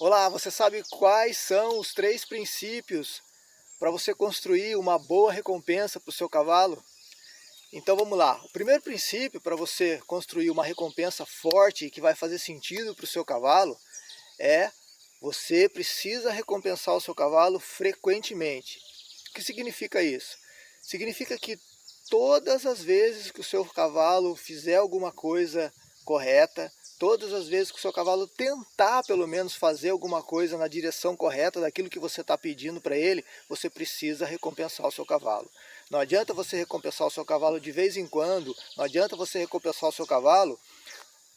Olá, você sabe quais são os 3 princípios para você construir uma boa recompensa para o seu cavalo? Então vamos lá. O primeiro princípio para você construir uma recompensa forte e que vai fazer sentido para o seu cavalo é você precisa recompensar o seu cavalo frequentemente. O que significa isso? Significa que todas as vezes que o seu cavalo fizer alguma coisa correta, todas as vezes que o seu cavalo tentar pelo menos fazer alguma coisa na direção correta daquilo que você está pedindo para ele, você precisa recompensar o seu cavalo. Não adianta você recompensar o seu cavalo de vez em quando, não adianta você recompensar o seu cavalo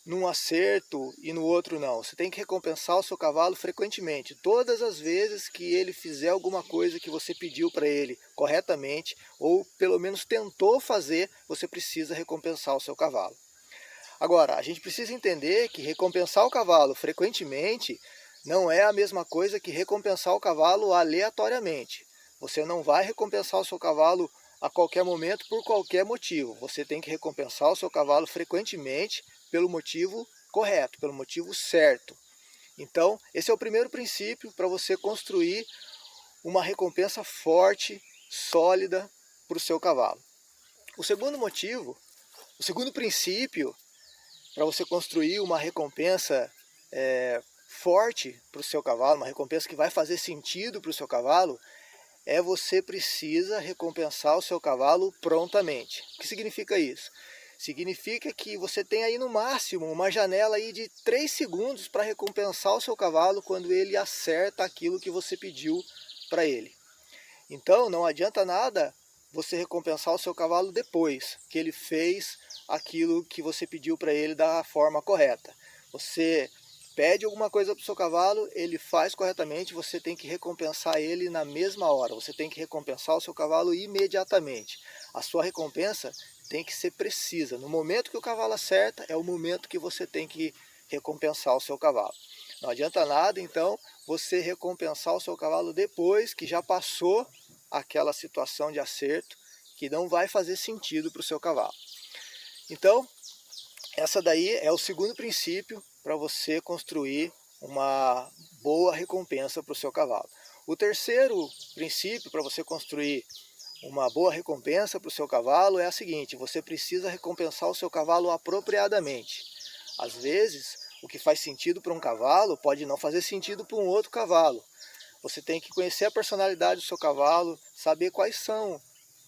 num acerto e no outro não. Você tem que recompensar o seu cavalo frequentemente. Todas as vezes que ele fizer alguma coisa que você pediu para ele corretamente, ou pelo menos tentou fazer, você precisa recompensar o seu cavalo. Agora, a gente precisa entender que recompensar o cavalo frequentemente não é a mesma coisa que recompensar o cavalo aleatoriamente. Você não vai recompensar o seu cavalo a qualquer momento por qualquer motivo. Você tem que recompensar o seu cavalo frequentemente pelo motivo correto, pelo motivo certo. Então, esse é o primeiro princípio para você construir uma recompensa forte, sólida para o seu cavalo. O segundo motivo, o segundo princípio para você construir uma recompensa forte para o seu cavalo, uma recompensa que vai fazer sentido para o seu cavalo, é você precisa recompensar o seu cavalo prontamente. O que significa isso? Significa que você tem aí no máximo uma janela aí de 3 segundos para recompensar o seu cavalo quando ele acerta aquilo que você pediu para ele. Então não adianta nada você recompensar o seu cavalo depois que ele fez aquilo que você pediu para ele da forma correta. Você pede alguma coisa para o seu cavalo, ele faz corretamente, você tem que recompensar ele na mesma hora. Você tem que recompensar o seu cavalo imediatamente. A sua recompensa tem que ser precisa. No momento que o cavalo acerta, é o momento que você tem que recompensar o seu cavalo. Não adianta nada, então, você recompensar o seu cavalo depois que já passou aquela situação de acerto que não vai fazer sentido para o seu cavalo. Então, essa daí é o segundo princípio para você construir uma boa recompensa para o seu cavalo. O terceiro princípio para você construir uma boa recompensa para o seu cavalo é a seguinte: você precisa recompensar o seu cavalo apropriadamente. Às vezes, o que faz sentido para um cavalo pode não fazer sentido para um outro cavalo. Você tem que conhecer a personalidade do seu cavalo, saber quais são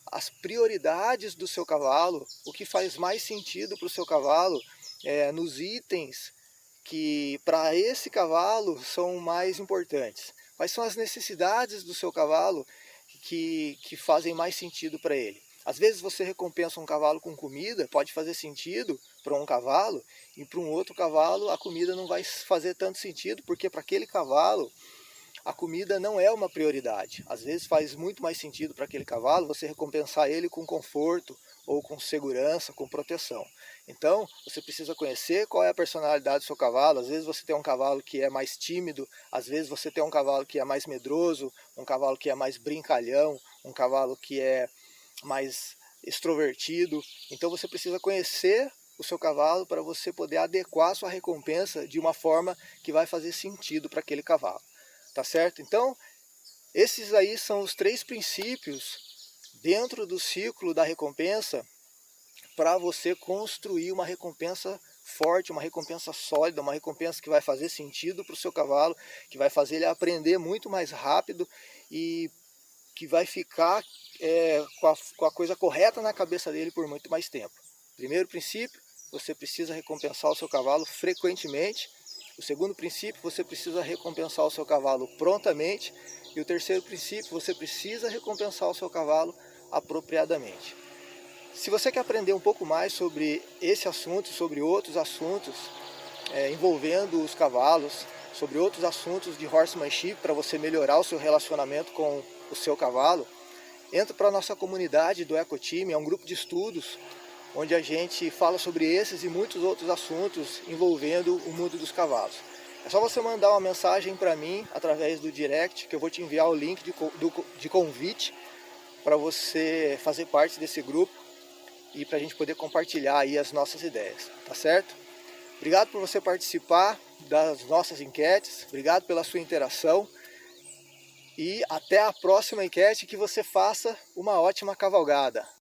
as prioridades do seu cavalo, o que faz mais sentido para o seu cavalo, nos itens que para esse cavalo são mais importantes. Quais são as necessidades do seu cavalo que fazem mais sentido para ele. Às vezes você recompensa um cavalo com comida, pode fazer sentido para um cavalo, e para um outro cavalo a comida não vai fazer tanto sentido, porque para aquele cavalo a comida não é uma prioridade. Às vezes faz muito mais sentido para aquele cavalo você recompensar ele com conforto, ou com segurança, com proteção. Então, você precisa conhecer qual é a personalidade do seu cavalo. Às vezes você tem um cavalo que é mais tímido, às vezes você tem um cavalo que é mais medroso, um cavalo que é mais brincalhão, um cavalo que é mais extrovertido. Então você precisa conhecer o seu cavalo para você poder adequar a sua recompensa de uma forma que vai fazer sentido para aquele cavalo. Tá certo? Então, esses aí são os 3 princípios dentro do ciclo da recompensa para você construir uma recompensa forte, uma recompensa sólida, uma recompensa que vai fazer sentido para o seu cavalo, que vai fazer ele aprender muito mais rápido e que vai ficar com a coisa correta na cabeça dele por muito mais tempo. Primeiro princípio, você precisa recompensar o seu cavalo frequentemente. O segundo princípio, você precisa recompensar o seu cavalo prontamente. E o terceiro princípio, você precisa recompensar o seu cavalo apropriadamente. Se você quer aprender um pouco mais sobre esse assunto, sobre outros assuntos envolvendo os cavalos, sobre outros assuntos de horsemanship para você melhorar o seu relacionamento com o seu cavalo, entra para a nossa comunidade do EcoTeam. É um grupo de estudos onde a gente fala sobre esses e muitos outros assuntos envolvendo o mundo dos cavalos. É só você mandar uma mensagem para mim através do direct, que eu vou te enviar o link de convite para você fazer parte desse grupo e para a gente poder compartilhar aí as nossas ideias, tá certo? Obrigado por você participar das nossas enquetes, obrigado pela sua interação e até a próxima enquete, que você faça uma ótima cavalgada.